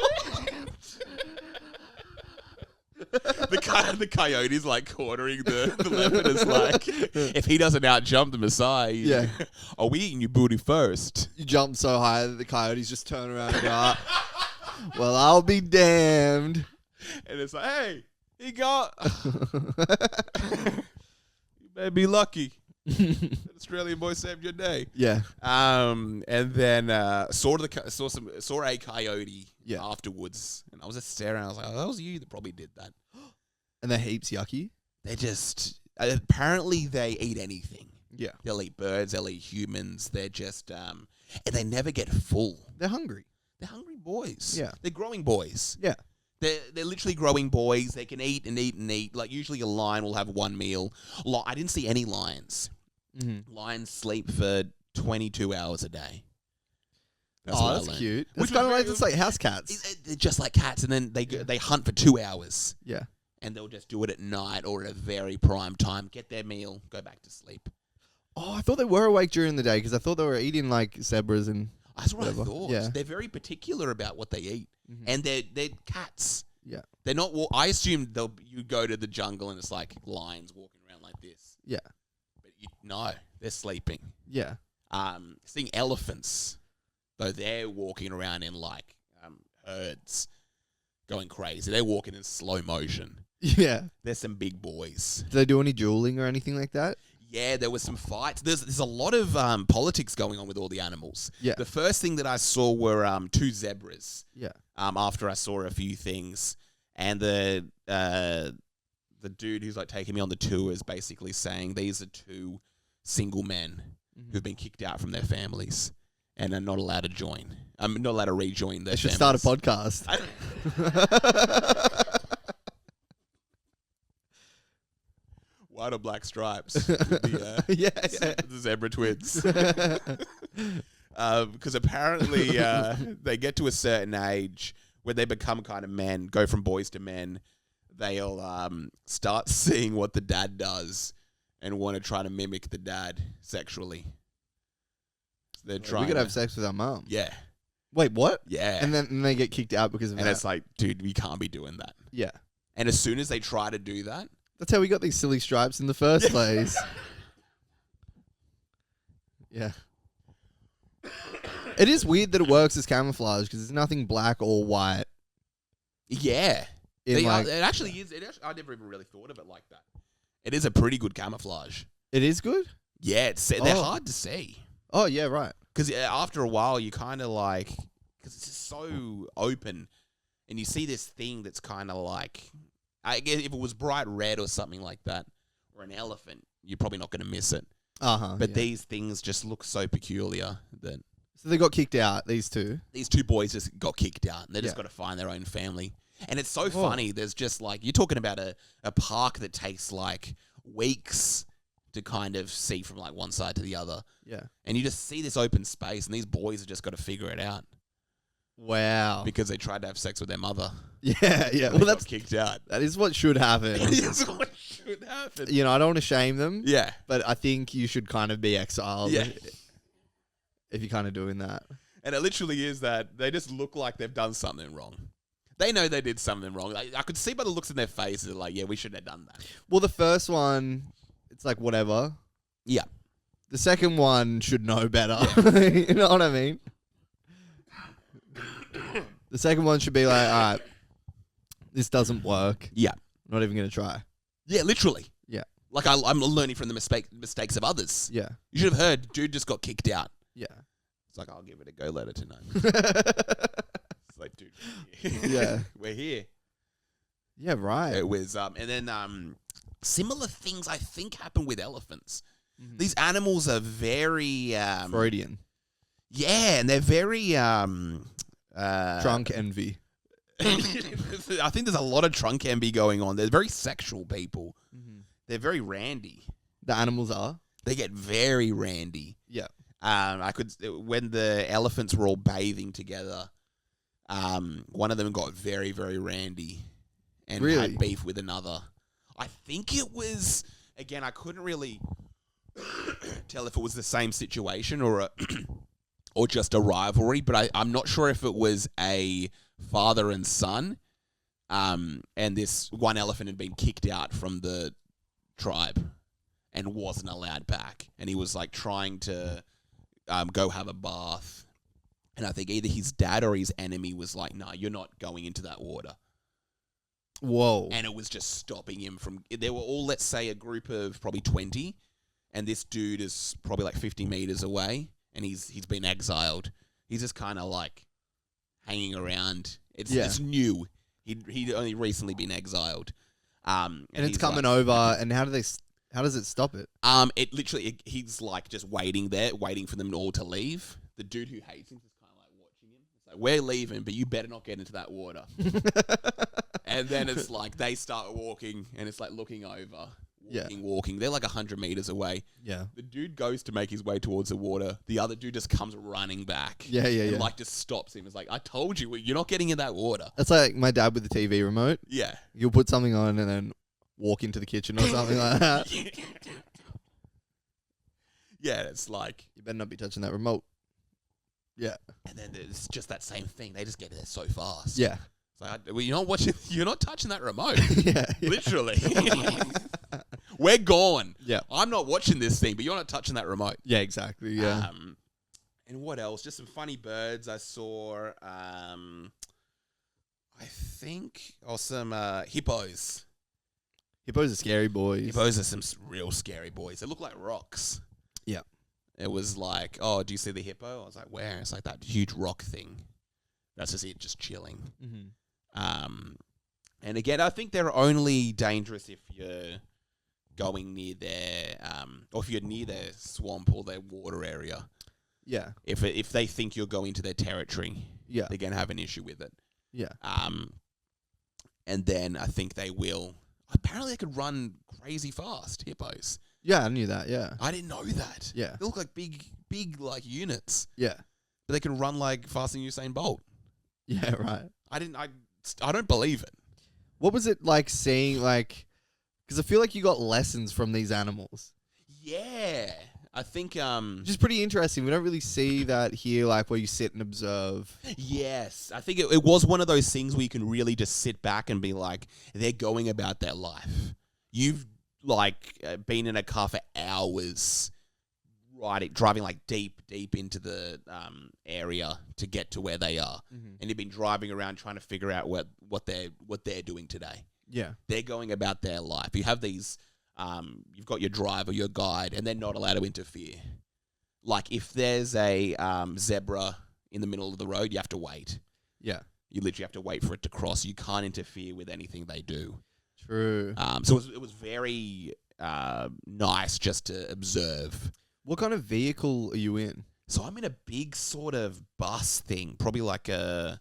The coyote's like cornering the leopard. Is like, if he doesn't out-jump the Maasai, are we eating your booty first? You jump so high that the coyotes just turn around and go, well, I'll be damned. And it's like, hey, he got... You better be lucky. An Australian boy saved your day. Yeah. And then saw a coyote afterwards, and I was just staring. I was like, "Oh, that was you that probably did that." And they're heaps yucky. They just apparently they eat anything. Yeah. They'll eat birds. They'll eat humans. They're just and they never get full. They're hungry. They're hungry boys. Yeah. They're growing boys. Yeah. They're literally growing boys. They can eat and eat and eat. Like, usually a lion will have one meal. I didn't see any lions. Mm-hmm. Lions sleep for 22 hours a day. That's cute. It's kind of like, it's like house cats. They're just like cats, and then they hunt for 2 hours. Yeah. And they'll just do it at night or at a very prime time. Get their meal, go back to sleep. Oh, I thought they were awake during the day because I thought they were eating like zebras and that's what whatever. I thought. Yeah. They're very particular about what they eat. Mm-hmm. And they're cats. Yeah. They're not. I assumed you go to the jungle and it's like lions walking around like this. Yeah. But no, they're sleeping. Yeah. Seeing elephants, though, they're walking around in like herds, going crazy. They're walking in slow motion. Yeah. They're some big boys. Do they do any dueling or anything like that? Yeah, there was some fights. There's a lot of politics going on with all the animals. Yeah. The first thing that I saw were 2 zebras. Yeah. After I saw a few things, and the dude who's like taking me on the tour is basically saying these are 2 single men who've been kicked out from their families and are not allowed to join. I'm not allowed to rejoin their. They should families. start a podcast. White or black stripes. The zebra twins. Because apparently they get to a certain age where they become kind of men, go from boys to men. They'll start seeing what the dad does and want to try to mimic the dad sexually. So they're trying. We could have sex with our mum. Yeah. Wait, what? Yeah. And then they get kicked out because of that. And it's like, dude, we can't be doing that. Yeah. And as soon as they try to do that, that's how we got these silly stripes in the first place. Yeah. It is weird that it works as camouflage because there's nothing black or white. Yeah. It actually is. I never even really thought of it like that. It is a pretty good camouflage. It is good? Yeah, they're hard to see. Oh, yeah, right. Because after a while, you kind of like, because it's just so open, and you see this thing that's kind of like, I guess if it was bright red or something like that, or an elephant, you're probably not going to miss it. But these things just look so peculiar that. So they got kicked out, these 2? These 2 boys just got kicked out, and they just got to find their own family. And it's so funny. There's just like, you're talking about a park that takes like weeks to kind of see from like one side to the other. Yeah. And you just see this open space, and these boys have just got to figure it out. Wow. Because they tried to have sex with their mother. Yeah, yeah. Well, that's kicked out. That is what should happen. That's what should happen. You know, I don't want to shame them. Yeah. But I think you should kind of be exiled. Yeah. If you're kind of doing that. And it literally is that they just look like they've done something wrong. They know they did something wrong. I could see by the looks in their faces, they're like, yeah, we shouldn't have done that. Well, the first one, it's like whatever. Yeah. The second one should know better. Yeah. You know what I mean? The second one should be like, all right, this doesn't work. Yeah. I'm not even going to try. Yeah, literally. Yeah. Like I'm learning from the mistakes of others. Yeah. You should have heard, dude just got kicked out. Yeah. It's like, I'll give it a go later tonight. It's like, dude, yeah, we're here. Yeah, right. It was, and then similar things I think happen with elephants. Mm-hmm. These animals are very Freudian. Yeah, and they're very trunk envy. I think there's a lot of trunk envy going on. They're very sexual people. Mm-hmm. They're very randy. The animals are. They get very randy. Yeah. When the elephants were all bathing together, one of them got very, very randy and had beef with another. I think it was, again, I couldn't really tell if it was the same situation or or just a rivalry, but I'm not sure if it was a father and son, and this one elephant had been kicked out from the tribe and wasn't allowed back, and he was like trying to go have a bath, and I think either his dad or his enemy was like, no, you're not going into that water. Whoa. And it was just stopping him from, they were all, let's say, a group of probably 20, and this dude is probably like 50 meters away, and he's been exiled. He's just kind of like hanging around. It's new. He'd only recently been exiled. And it's coming over, and how does it stop it? It literally, he's like just waiting there, waiting for them all to leave. The dude who hates him is kind of like watching him. It's like, we're leaving, but you better not get into that water. And then it's like they start walking, and it's like looking over, walking. They're like 100 meters away. Yeah. The dude goes to make his way towards the water. The other dude just comes running back. And like just stops him. It's like, I told you, you're not getting in that water. That's like my dad with the TV remote. Yeah. You'll put something on and then walk into the kitchen or something like that. Yeah, it's like, you better not be touching that remote. Yeah. And then there's just that same thing. They just get there so fast. Yeah. It's like, well, you're not touching that remote. Yeah. Literally. We're gone. Yeah. I'm not watching this thing, but you're not touching that remote. Yeah, exactly. Yeah. And what else? Just some funny birds I saw. I think, some hippos. Hippos are scary boys. Hippos are some real scary boys. They look like rocks. Yeah. It was like, oh, do you see the hippo? I was like, where? It's like that huge rock thing. That's just it, just chilling. Mm-hmm. And again, I think they're only dangerous if you're going near their, or if you're near their swamp or their water area. Yeah. If they think you're going to their territory, they're going to have an issue with it. Yeah. And then I think they will. Apparently, they could run crazy fast, hippos. Yeah, I knew that. Yeah. I didn't know that. Yeah. They look like big like units. Yeah. But they can run like faster than Usain Bolt. Yeah, right. I don't believe it. What was it like seeing, like, because I feel like you got lessons from these animals. Yeah. I think, which is pretty interesting. We don't really see that here, like, where you sit and observe. Yes. I think it was one of those things where you can really just sit back and be like, they're going about their life. You've, like, been in a car for hours, driving, like, deep into the area to get to where they are. Mm-hmm. And you've been driving around trying to figure out what they're doing today. Yeah. They're going about their life. You have these... you've got your driver, your guide, and they're not allowed to interfere. Like, if there's a zebra in the middle of the road, you have to wait. Yeah. You literally have to wait for it to cross. You can't interfere with anything they do. True. So it was very nice just to observe. What kind of vehicle are you in? So I'm in a big sort of bus thing, probably like a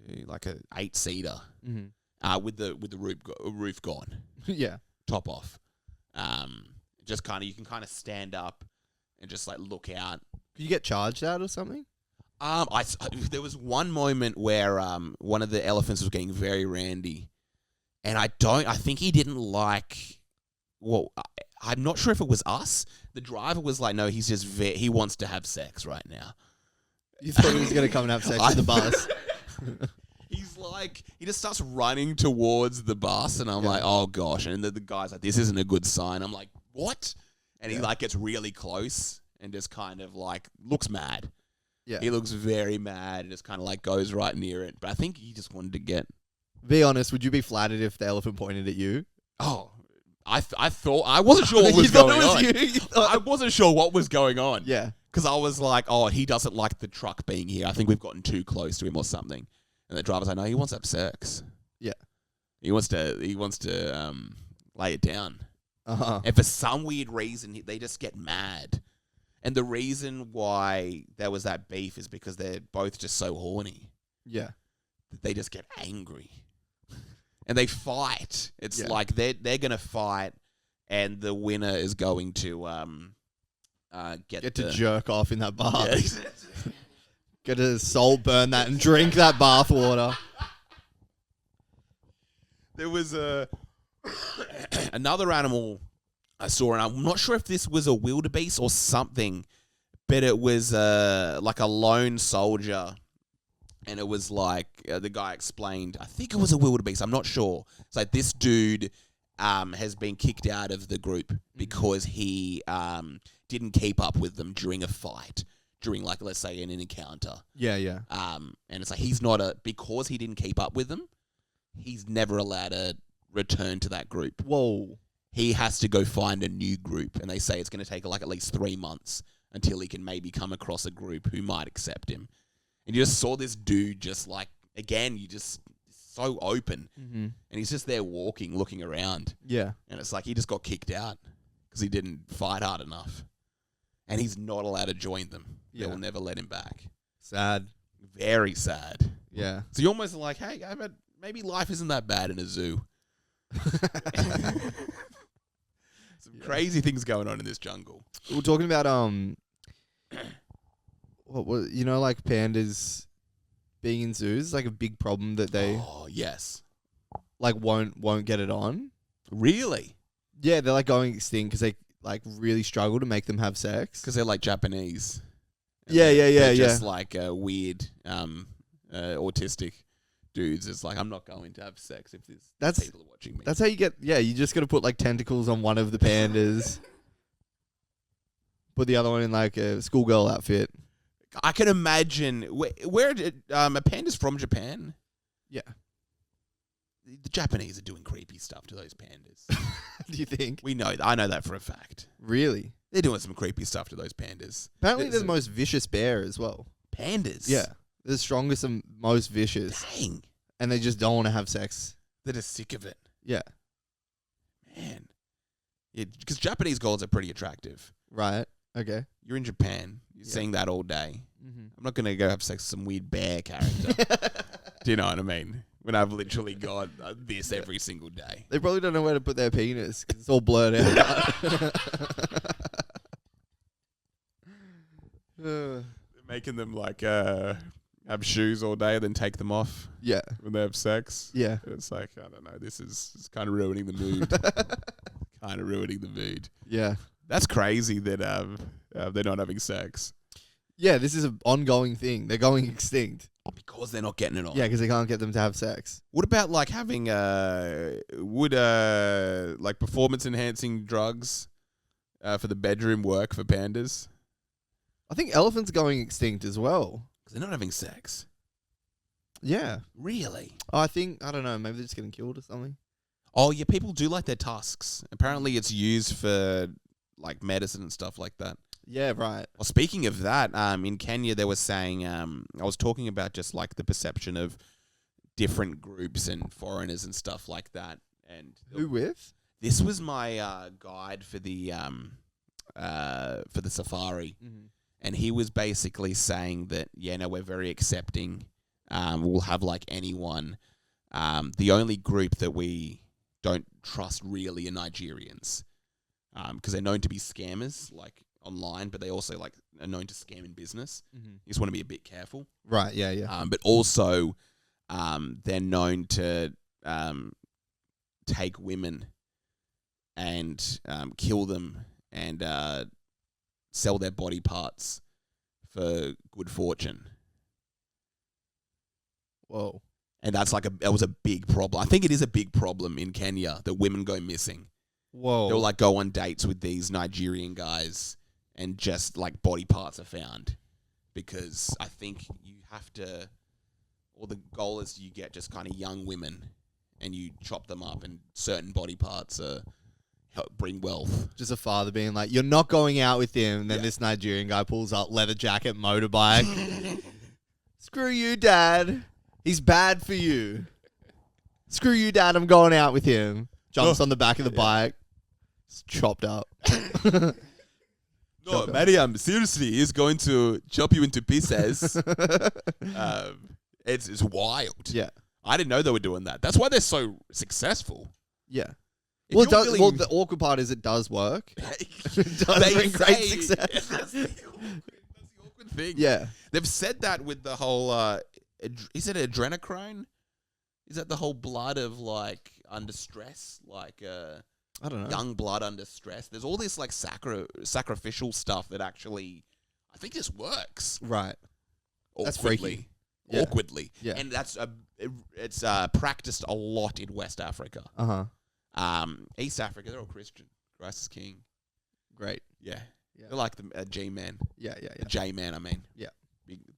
8-seater, with the roof gone. Yeah. Top off. Just kind of, you can kind of stand up and just like look out. Could you get charged out or something? There was one moment where one of the elephants was getting very randy, and I think he didn't like. Well, I'm not sure if it was us. The driver was like, "No, he's just he wants to have sex right now." You thought he was going to come and have sex with the bus. He's like, he just starts running towards the bus, and I'm like, oh gosh. And the guy's like, this isn't a good sign. I'm like, what? And he like gets really close and just kind of like looks mad. Yeah. He looks very mad and just kind of like goes right near it. But I think he just wanted to get. Be honest, would you be flattered if the elephant pointed at you? Oh, I thought, I wasn't sure what was going on. I wasn't sure what was going on. Yeah. Because I was like, oh, he doesn't like the truck being here. I think we've gotten too close to him or something. And the driver's like, no, he wants to have sex. Yeah. He wants to lay it down. Uh-huh. And for some weird reason, they just get mad. And the reason why there was that beef is because they're both just so horny. Yeah. That they just get angry. And they fight. It's like they're going to fight, and the winner is going to get to jerk off in that bar. Yeah. Get to soul burn that and drink that bath water. There was another animal I saw, and I'm not sure if this was a wildebeest or something, but it was like a lone soldier, and it was like the guy explained, I think it was a wildebeest, I'm not sure. It's like this dude has been kicked out of the group because he didn't keep up with them during a fight. During, like, let's say, an encounter. Yeah, yeah. And it's like, because he didn't keep up with them, he's never allowed to return to that group. Whoa. he has to go find a new group, and they say it's going to take like at least 3 months until he can maybe come across a group who might accept him. And you just saw this dude just like, again, you just so open, and he's just there walking, looking around. Yeah. And it's like he just got kicked out because he didn't fight hard enough. And he's not allowed to join them. They will never let him back. Sad. Very sad. Yeah. So you're almost like, hey, maybe life isn't that bad in a zoo. Some crazy things going on in this jungle. We're talking about what was, you know, like pandas being in zoos is like a big problem that they like won't get it on. Really? Yeah, they're like going extinct because they like really struggle to make them have sex because they're like Japanese. Yeah. Just like weird, autistic dudes. It's like, I'm not going to have sex if there's people watching me. That's how you get. Yeah, you just got to put like tentacles on one of the pandas. Put the other one in like a schoolgirl outfit. I can imagine where a panda's from Japan. Yeah. The Japanese are doing creepy stuff to those pandas. Do you think? I know that for a fact. Really? They're doing some creepy stuff to those pandas. Apparently they're the most vicious bear as well. Pandas? Yeah. They're the strongest and most vicious. Dang. And they just don't want to have sex. They're just sick of it. Yeah. Man. Yeah, because Japanese girls are pretty attractive. Right. Okay. You're in Japan. You're seeing that all day. Mm-hmm. I'm not going to go have sex with some weird bear character. Do you know what I mean? When I've literally got this every single day. They probably don't know where to put their penis because it's all blurred out. They're making them like have shoes all day and then take them off. Yeah. When they have sex. Yeah. It's like, I don't know, it's kind of ruining the mood. Yeah. That's crazy that they're not having sex. Yeah, this is an ongoing thing. They're going extinct. Because they're not getting it on. Yeah, because they can't get them to have sex. What about like having like performance enhancing drugs for the bedroom work for pandas? I think elephants are going extinct as well. Because they're not having sex. Yeah. Really? Oh, I don't know, maybe they're just getting killed or something. Oh, yeah, people do like their tusks. Apparently it's used for like medicine and stuff like that. Yeah, right. Well, speaking of that, in Kenya, they were saying, I was talking about just like the perception of different groups and foreigners and stuff like that. And who with? This was my guide for the safari, and he was basically saying that we're very accepting. We'll have like anyone. The only group that we don't trust really are Nigerians, because they're known to be scammers, like online, but they also like are known to scam in business. You just want to be a bit careful, right? Yeah. But also, they're known to take women and kill them and sell their body parts for good fortune. Whoa! And that was a big problem. I think it is a big problem in Kenya that women go missing. Whoa! They'll like go on dates with these Nigerian guys. And just like body parts are found, because I think you have to, or the goal is you get just kind of young women, and you chop them up, and certain body parts help bring wealth. Just a father being like, "You're not going out with him." And then this Nigerian guy pulls up leather jacket, motorbike. Screw you, Dad. He's bad for you. Screw you, Dad. I'm going out with him. Jumps on the back of the bike. It's chopped up. No, Mariam, seriously, he's going to chop you into pieces. It's wild. Yeah. I didn't know they were doing that. That's why they're so successful. Yeah. Well, the awkward part is it does work. It does bring great success. That's the awkward thing. Yeah. They've said that with the whole, is it adrenochrome? Is that the whole blood of like under stress? Like, I don't know. Young blood under stress. There's all this like sacrificial stuff that actually, I think, just works. Right. That's freaky. Yeah. Awkwardly. Yeah. And it's practiced a lot in West Africa. East Africa, they're all Christian. Christ is king. Great. Yeah. They're like the G-man. Yeah. The J-man, I mean. Yeah.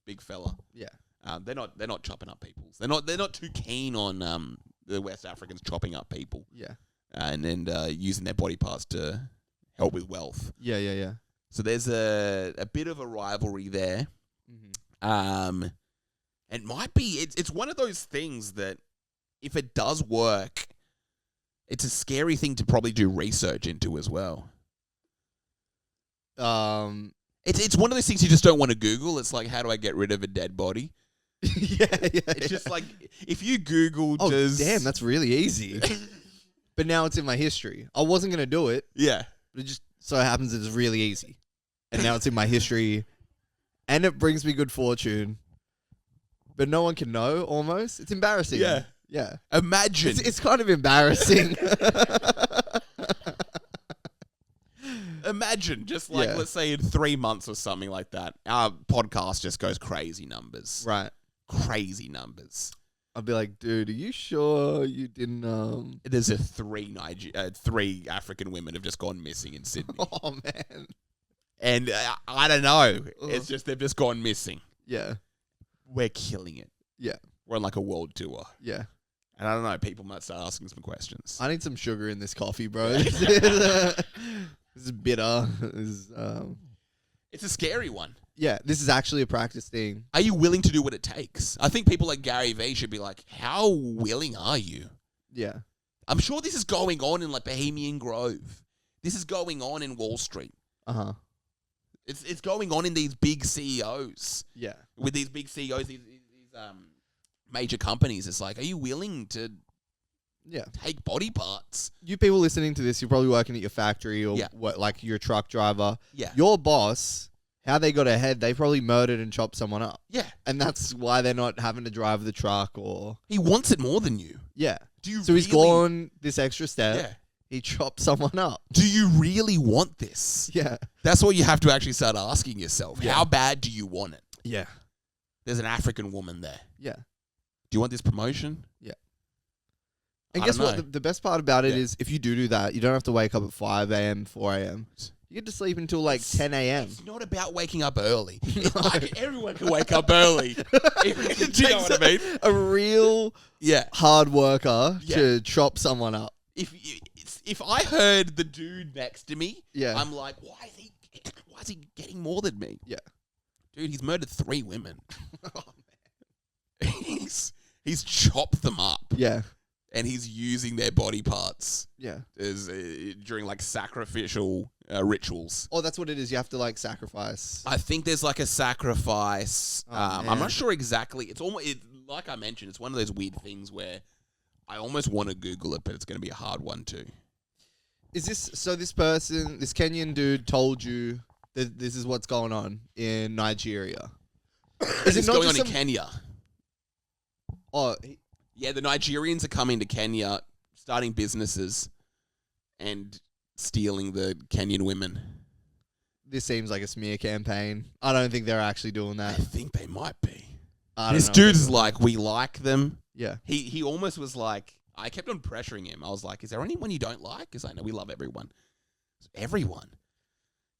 Big fella. Yeah. They're not chopping up people. They're not too keen on the West Africans chopping up people. Yeah. and then using their body parts to help with wealth. Yeah. So there's a bit of a rivalry there. It might be. It's one of those things that if it does work, it's a scary thing to probably do research into as well. It's one of those things you just don't want to Google. It's like, how do I get rid of a dead body? Yeah. It's just like, if you Google damn, that's really easy. But now it's in my history. I wasn't going to do it. Yeah. But it just so happens it's really easy. And now it's in my history. And it brings me good fortune. But no one can know, almost. It's embarrassing. Yeah. Imagine. It's kind of embarrassing. Imagine, just like, let's say in 3 months or something like that, our podcast just goes crazy numbers. Right. Crazy numbers. I'll be like, dude, are you sure you didn't... There's three African women have just gone missing in Sydney. Oh, man. And I don't know. It's just they've just gone missing. Yeah. We're killing it. Yeah. We're on like a world tour. Yeah. And I don't know, people might start asking some questions. I need some sugar in this coffee, bro. This is bitter. It's a scary one. Yeah, this is actually a practice thing. Are you willing to do what it takes? I think people like Gary Vee should be like, how willing are you? Yeah. I'm sure this is going on in like Bohemian Grove. This is going on in Wall Street. Uh-huh. It's going on in these big CEOs. Yeah. With these big CEOs, these major companies. It's like, are you willing to take body parts? You people listening to this, you're probably working at your factory or what, like you're a truck driver. Yeah. Your boss, how they got ahead, they probably murdered and chopped someone up. Yeah. And that's why they're not having to drive the truck or... He wants it more than you. Yeah. So he's gone this extra step. Yeah. He chopped someone up. Do you really want this? Yeah. That's what you have to actually start asking yourself. Yeah. How bad do you want it? Yeah. There's an African woman there. Yeah. Do you want this promotion? Yeah. And guess what? The best part about it is if you do that, you don't have to wake up at 5 a.m., 4 a.m. You get to sleep until like 10 a.m. It's not about waking up early. Like, everyone can wake up early. Do you know what I mean? A real hard worker to chop someone up. If I heard the dude next to me, I'm like, why is he getting more than me? Yeah. Dude, he's murdered 3 women. Oh, man. He's chopped them up. Yeah. And he's using their body parts. Yeah. As during like sacrificial rituals. Oh, that's what it is. You have to like sacrifice. I think there's like a sacrifice. Oh, I'm not sure exactly. It's almost like I mentioned. It's one of those weird things where I almost want to Google it, but it's going to be a hard one too. Is this so? This person, this Kenyan dude, told you that this is what's going on in Nigeria. Is it going on in Kenya? Oh. Yeah, the Nigerians are coming to Kenya, starting businesses, and stealing the Kenyan women. This seems like a smear campaign. I don't think they're actually doing that. I think they might be. This dude's like, we like them. Yeah. He almost was like, I kept on pressuring him. I was like, is there anyone you don't like? Because I know we love everyone. Everyone.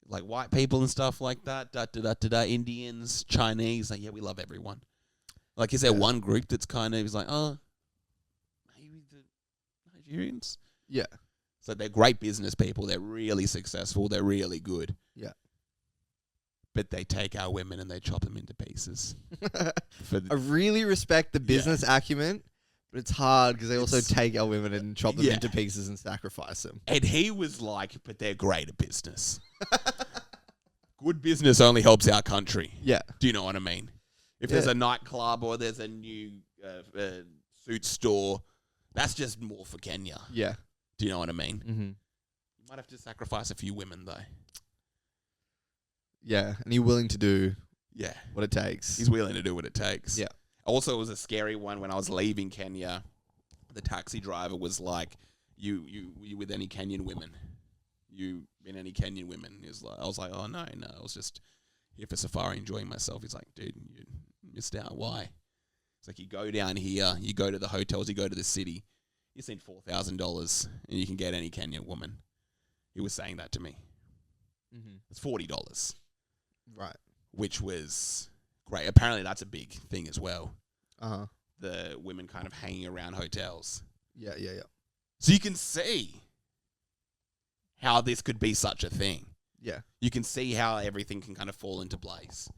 Like white people and stuff like that. Indians, Chinese. Like, yeah, we love everyone. Like, is there one group that's kind of, he's like, oh, maybe the Nigerians? Yeah. So they're great business people. They're really successful. They're really good. Yeah. But they take our women and they chop them into pieces. I really respect the business acumen, but it's hard because they also take our women and chop them into pieces and sacrifice them. And he was like, but they're great at business. Good business only helps our country. Yeah. Do you know what I mean? If there's a nightclub or there's a new suit store, that's just more for Kenya. Yeah. Do you know what I mean? Mm-hmm. You might have to sacrifice a few women, though. Yeah, and you're willing to do what it takes. He's willing to do what it takes. Yeah. Also, it was a scary one when I was leaving Kenya. The taxi driver was like, you with any Kenyan women? You been any Kenyan women? I was like, oh, no. I was just here for safari enjoying myself. He's like, dude, you missed out. Why? It's like, you go down here, you go to the hotels, you go to the city, you spend $4,000 and you can get any Kenyan woman. He was saying that to me. Mm-hmm. It's $40. Right. Which was great. Apparently that's a big thing as well. Uh-huh. The women kind of hanging around hotels. Yeah. So you can see how this could be such a thing. Yeah. You can see how everything can kind of fall into place.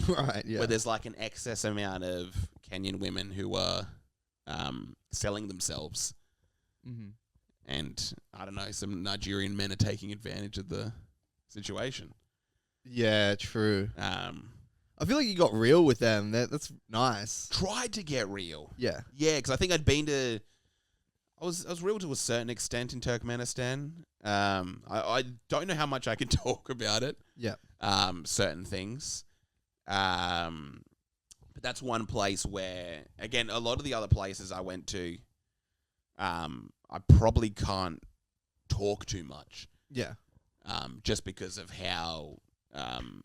Right, yeah. Where there's like an excess amount of Kenyan women who are selling themselves. Mm-hmm. And, I don't know, some Nigerian men are taking advantage of the situation. Yeah, true. I feel like you got real with them. That's nice. Tried to get real. Yeah. Yeah, because I think I'd been to... I was real to a certain extent in Turkmenistan. I don't know how much I can talk about it. Yeah. Certain things. But that's one place where, again, a lot of the other places I went to, I probably can't talk too much. Yeah. Just because of how the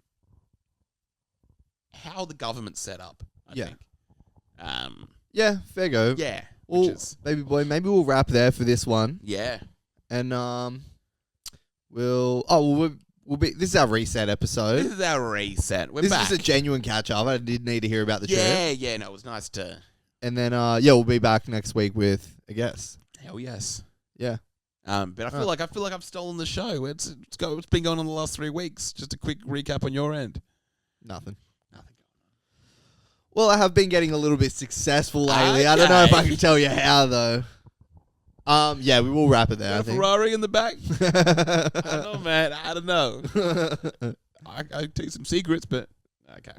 government's set up, I think. Yeah, fair go. Yeah. Well, baby boy, maybe we'll wrap there for this one. Yeah. And we'll be. This is our reset episode. This is our reset. We're this back. is just a genuine catch up. I did need to hear about the trip. Yeah. No, it was nice to. And then we'll be back next week with a guest. Hell yes. Yeah. But I feel like I've stolen the show. It's been going on the last 3 weeks. Just a quick recap on your end. Nothing. Well, I have been getting a little bit successful lately. Okay. I don't know if I can tell you how though. Yeah, we will wrap it there. I think. Ferrari in the back. I don't know, man. I don't know. I tell you some secrets, but okay.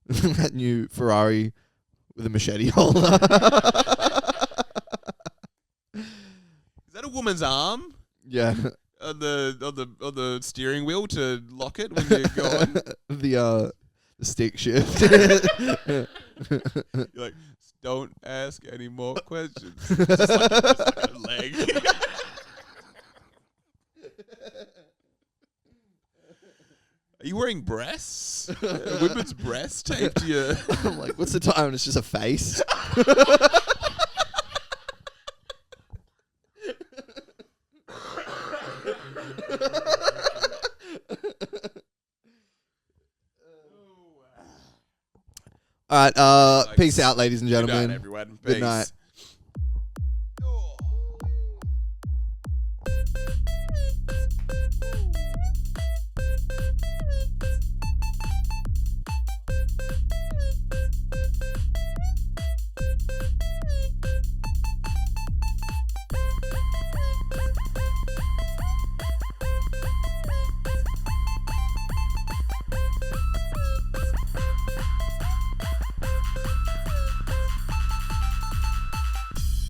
Anyway, that new Ferrari with a machete holder. Is that a woman's arm? Yeah. On the steering wheel to lock it when you're going. The stick shift. You're like, don't ask any more questions. Just like a leg. Are you wearing breasts? A women's breast taped to your... I'm like, what's the time? And it's just a face. All right. Peace out, ladies and gentlemen. Good night, everyone. Good night.